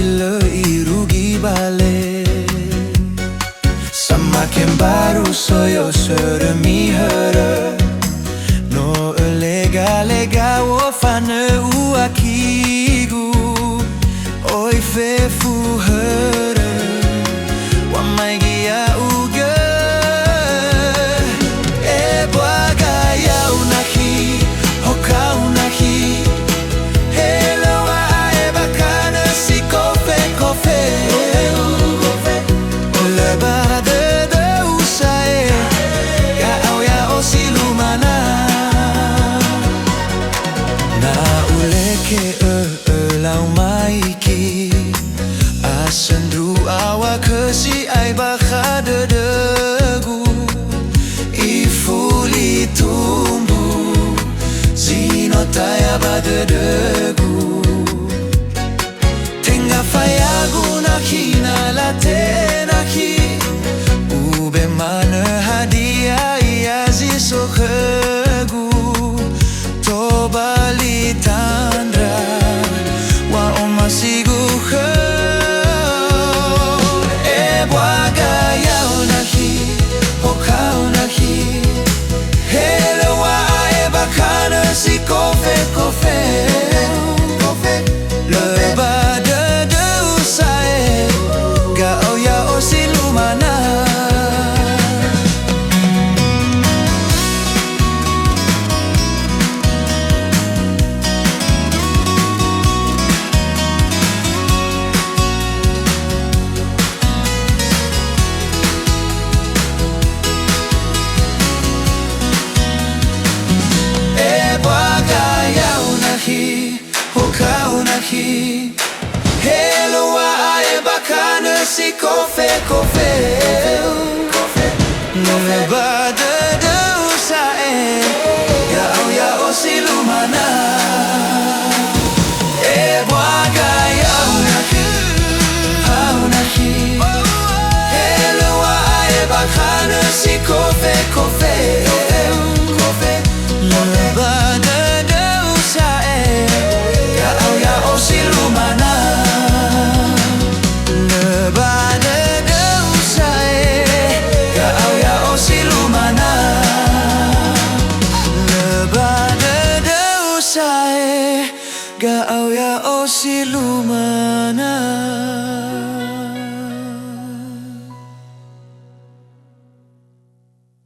zilö, irugi, bale, Samake, mbaru, soyo, sörömi, hörö, noso'ö, lega, wofanöu, akhigu, oi fefu, hörö, Wamaigi, Ebua, gayau, nakhi, Hokha, nakhi, uleke'ö, Wamaigi, asendru awa kesi ai bakha dedegu, ifuli tumbu zino taya badedegu, tenga fayagu nakhi na late nakhi, ube mane hadia iazi sokhegu, tobali tandra wa omasigu khö. Ebua, gayau, nakhi, Hokha, nakhi, hele wa aebakane si kofe leba de usae gayau ya osilumana. Hokha, nakhi, hele wa aebakane si kofe leba de usae gayau ya osilumana. Ebua, gayau, nakhi, hele wa aebakane si kofe leba de usae gayau ya osilumana. Leba de usae gayau ya osilumana. Leba de usae gayau ya osilumana.